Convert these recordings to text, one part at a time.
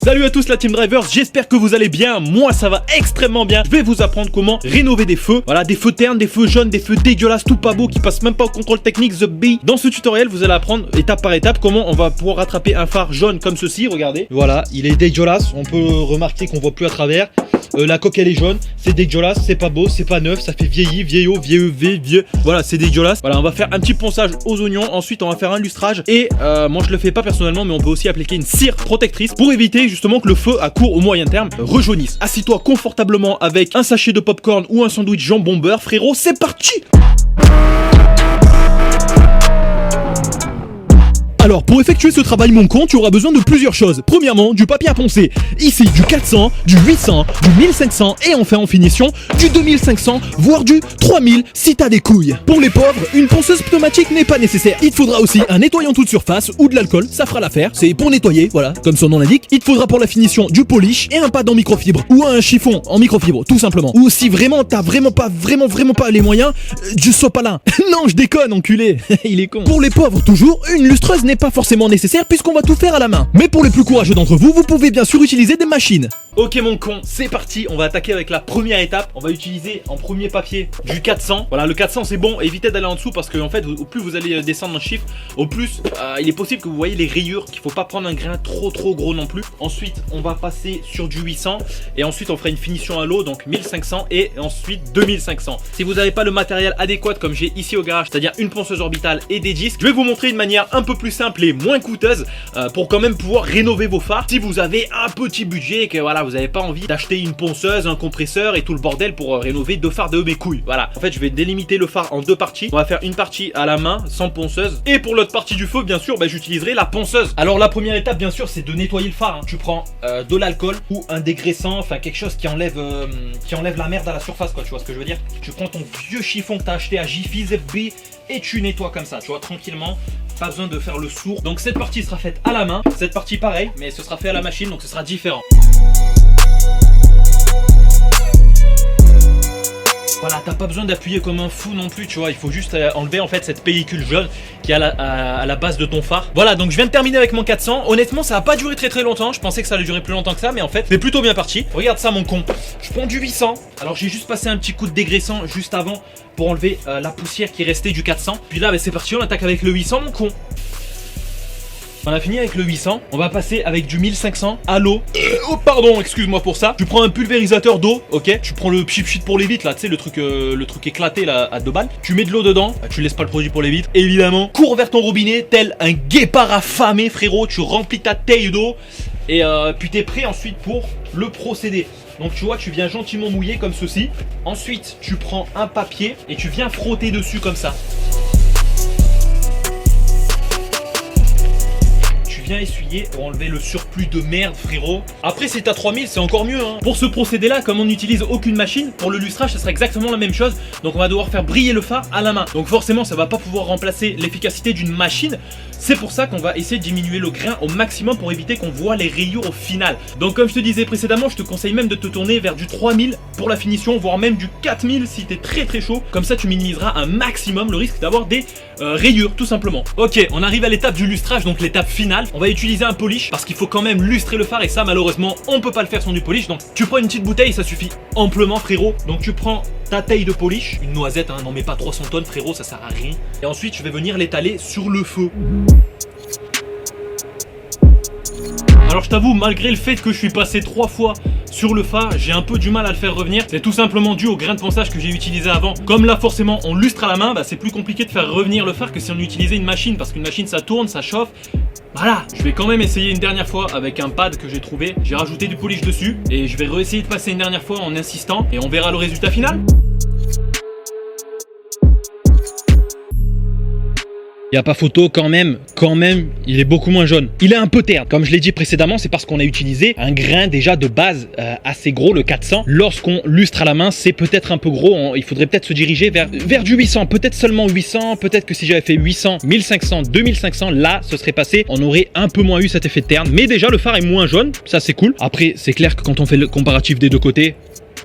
Salut à tous la Team Drivers, j'espère que vous allez bien, moi ça va extrêmement bien. Je vais vous apprendre comment rénover des feux, voilà, des feux ternes, des feux jaunes, des feux dégueulasses, tout pas beau, qui passent même pas au contrôle technique, the B. Dans ce tutoriel, vous allez apprendre étape par étape comment on va pouvoir rattraper un phare jaune comme ceci, regardez. Voilà, il est dégueulasse, on peut remarquer qu'on voit plus à travers. La coque elle est jaune, c'est dégueulasse, c'est pas beau, c'est pas neuf, ça fait vieilli, vieux. Voilà, c'est dégueulasse. Voilà, on va faire un petit ponçage aux oignons, ensuite on va faire un lustrage et moi je le fais pas personnellement, mais on peut aussi appliquer une cire protectrice pour éviter justement que le feu à court ou moyen terme rejaunisse. Assis-toi confortablement avec un sachet de popcorn ou un sandwich jambon beurre, frérot, c'est parti! Alors, pour effectuer ce travail mon con, tu auras besoin de plusieurs choses. Premièrement, du papier à poncer. Ici, du 400, du 800, du 1500 et enfin en finition, du 2500, voire du 3000 si t'as des couilles. Pour les pauvres, une ponceuse pneumatique n'est pas nécessaire. Il te faudra aussi un nettoyant toute surface ou de l'alcool, ça fera l'affaire. C'est pour nettoyer, voilà, comme son nom l'indique. Il te faudra pour la finition du polish et un pad en microfibre ou un chiffon en microfibre, tout simplement. Ou si vraiment t'as vraiment pas les moyens, du sopalin. Non, je déconne, enculé. Il est con. Pour les pauvres, toujours, une lustreuse n'est pas forcément nécessaire puisqu'on va tout faire à la main. Mais pour les plus courageux d'entre vous, vous pouvez bien sûr utiliser des machines. Ok mon con, c'est parti, on va attaquer avec la première étape. On va utiliser en premier papier du 400. Voilà, le 400 c'est bon, évitez d'aller en dessous parce que en fait, au plus vous allez descendre dans le chiffre, au plus il est possible que vous voyez les rayures, qu'il faut pas prendre un grain trop gros non plus. Ensuite, on va passer sur du 800 et ensuite on fera une finition à l'eau, donc 1500 et ensuite 2500. Si vous n'avez pas le matériel adéquat comme j'ai ici au garage, c'est-à-dire une ponceuse orbitale et des disques, je vais vous montrer une manière un peu plus simple et moins coûteuse pour quand même pouvoir rénover vos phares. Si vous avez un petit budget et que voilà, vous n'avez pas envie d'acheter une ponceuse, un compresseur et tout le bordel pour rénover deux phares de mes couilles. Voilà, en fait je vais délimiter le phare en deux parties. On va faire une partie à la main sans ponceuse et pour l'autre partie du feu bien sûr j'utiliserai la ponceuse. Alors la première étape bien sûr c'est de nettoyer le phare. Tu prends de l'alcool ou un dégraissant, enfin quelque chose qui enlève la merde à la surface quoi, tu vois ce que je veux dire. Tu prends ton vieux chiffon que tu as acheté à Jiffy ZB et tu nettoies comme ça, tu vois, tranquillement. Pas besoin de faire le sourd. Donc cette partie sera faite à la main. Cette partie pareil, mais ce sera fait à la machine, donc ce sera différent. Voilà, t'as pas besoin d'appuyer comme un fou non plus, tu vois. Il faut juste enlever en fait cette pellicule jaune qui est à la base de ton phare. Voilà, donc je viens de terminer avec mon 400. Honnêtement, ça a pas duré très longtemps. Je pensais que ça allait durer plus longtemps que ça, mais en fait, c'est plutôt bien parti. Regarde ça, mon con. Je prends du 800. Alors j'ai juste passé un petit coup de dégraissant juste avant pour enlever la poussière qui restait du 400. Puis là, c'est parti, on attaque avec le 800, mon con. On a fini avec le 800, on va passer avec du 1500 à l'eau. Oh pardon, excuse-moi pour ça. Tu prends un pulvérisateur d'eau, ok. Tu prends le pchit pour les vitres là, tu sais le truc éclaté là à 2 balles. Tu mets de l'eau dedans, tu laisses pas le produit pour les vitres. Évidemment, cours vers ton robinet tel un guépard affamé frérot. Tu remplis ta taille d'eau et puis t'es prêt ensuite pour le procédé. Donc tu vois, tu viens gentiment mouiller comme ceci. Ensuite, tu prends un papier et tu viens frotter dessus comme ça. Bien essuyer pour enlever le surplus de merde frérot. Après si t'as 3000 c'est encore mieux hein. Pour ce procédé là, comme on n'utilise aucune machine, pour le lustrage ça sera exactement la même chose. Donc on va devoir faire briller le phare à la main. Donc forcément ça va pas pouvoir remplacer l'efficacité d'une machine. C'est pour ça qu'on va essayer de diminuer le grain au maximum pour éviter qu'on voit les rayures au final. Donc comme je te disais précédemment, je te conseille même de te tourner vers du 3000 pour la finition, voire même du 4000 si t'es très chaud. Comme ça tu minimiseras un maximum le risque d'avoir des rayures tout simplement. Ok, on arrive à l'étape du lustrage, donc l'étape finale. On va utiliser un polish parce qu'il faut quand même lustrer le phare et ça malheureusement on peut pas le faire sans du polish. Donc tu prends une petite bouteille, ça suffit amplement frérot. Donc tu prends ta taille de polish, une noisette hein, n'en mets pas 300 tonnes frérot, ça sert à rien. Et ensuite je vais venir l'étaler sur le feu. Alors je t'avoue, malgré le fait que je suis passé 3 fois sur le phare, j'ai un peu du mal à le faire revenir. C'est tout simplement dû au grain de ponçage que j'ai utilisé avant. Comme là forcément on lustre à la main, c'est plus compliqué de faire revenir le phare que si on utilisait une machine. Parce qu'une machine ça tourne, ça chauffe. Voilà, je vais quand même essayer une dernière fois avec un pad que j'ai trouvé. J'ai rajouté du polish dessus et je vais réessayer de passer une dernière fois en insistant et on verra le résultat final. Il n'y a pas photo quand même, il est beaucoup moins jaune. Il est un peu terne. Comme je l'ai dit précédemment, c'est parce qu'on a utilisé un grain déjà de base assez gros, le 400. Lorsqu'on lustre à la main, c'est peut-être un peu gros. Il faudrait peut-être se diriger vers du 800, peut-être seulement 800. Peut-être que si j'avais fait 800, 1500, 2500, là, ce serait passé. On aurait un peu moins eu cet effet de terne. Mais déjà, le phare est moins jaune, ça c'est cool. Après, c'est clair que quand on fait le comparatif des deux côtés,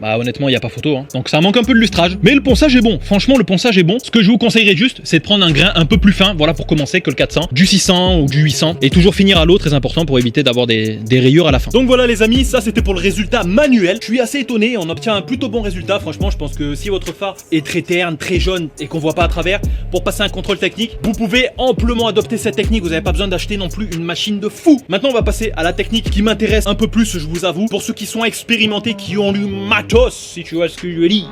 bah honnêtement il n'y a pas photo hein. Donc ça manque un peu de lustrage, mais le ponçage est bon, franchement le ponçage est bon. Ce que je vous conseillerais juste, c'est de prendre un grain un peu plus fin, voilà, pour commencer, que le 400, du 600 ou du 800, et toujours finir à l'eau, très important pour éviter d'avoir des rayures à la fin. Donc voilà les amis, ça c'était pour le résultat manuel. Je suis assez étonné, on obtient un plutôt bon résultat. Franchement je pense que si votre phare est très terne, très jaune et qu'on voit pas à travers, pour passer un contrôle technique, vous pouvez amplement adopter cette technique. Vous n'avez pas besoin d'acheter non plus une machine de fou. Maintenant on va passer à la technique qui m'intéresse un peu plus, je vous avoue, pour ceux qui sont expérimentés, qui ont lu matos, si tu vois ce que je veux dire.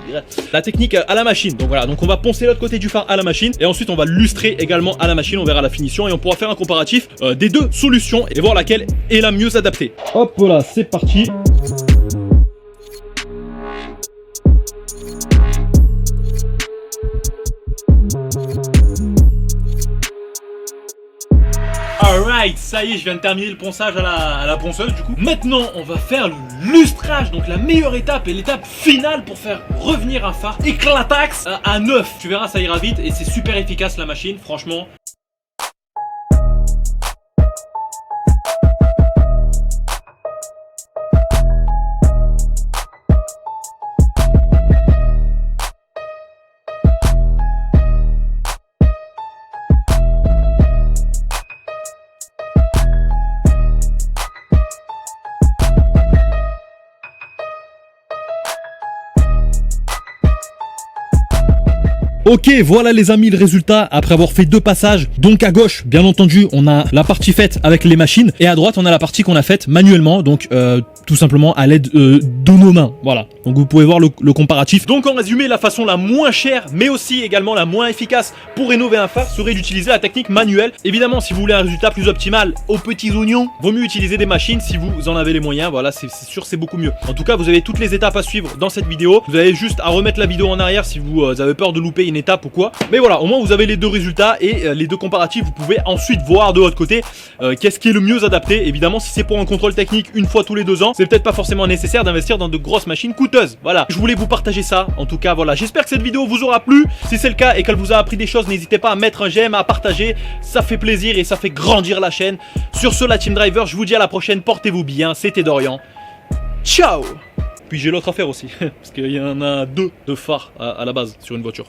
La technique à la machine. Donc voilà, donc on va poncer l'autre côté du phare à la machine et ensuite on va lustrer également à la machine. On verra la finition et on pourra faire un comparatif des deux solutions et voir laquelle est la mieux adaptée. Hop voilà, c'est parti. Alright, ça y est, je viens de terminer le ponçage à la ponceuse du coup. Maintenant, on va faire le lustrage, donc la meilleure étape et l'étape finale pour faire revenir un phare éclatax à neuf. Tu verras, ça ira vite et c'est super efficace la machine, franchement. Ok, voilà les amis le résultat après avoir fait deux passages. Donc à gauche, bien entendu, on a la partie faite avec les machines et à droite, on a la partie qu'on a faite manuellement, donc tout simplement à l'aide de nos mains. Voilà, donc vous pouvez voir le comparatif. Donc en résumé, la façon la moins chère, mais aussi également la moins efficace pour rénover un phare serait d'utiliser la technique manuelle. Évidemment, si vous voulez un résultat plus optimal aux petits oignons, vaut mieux utiliser des machines si vous en avez les moyens. Voilà, c'est sûr, c'est beaucoup mieux. En tout cas, vous avez toutes les étapes à suivre dans cette vidéo. Vous avez juste à remettre la vidéo en arrière si vous avez peur de louper une étape ou quoi. Mais voilà, au moins vous avez les deux résultats et les deux comparatifs. Vous pouvez ensuite voir de votre côté qu'est-ce qui est le mieux adapté. Évidemment, si c'est pour un contrôle technique une fois tous les 2 ans, c'est peut-être pas forcément nécessaire d'investir dans de grosses machines coûteuses. Voilà, je voulais vous partager ça. En tout cas, voilà, j'espère que cette vidéo vous aura plu. Si c'est le cas et qu'elle vous a appris des choses, n'hésitez pas à mettre un j'aime, à partager. Ça fait plaisir et ça fait grandir la chaîne. Sur ce, la Team Driver, je vous dis à la prochaine. Portez-vous bien. C'était Dorian. Ciao. Puis j'ai l'autre affaire aussi, parce qu'il y en a 2 de phares à la base sur une voiture.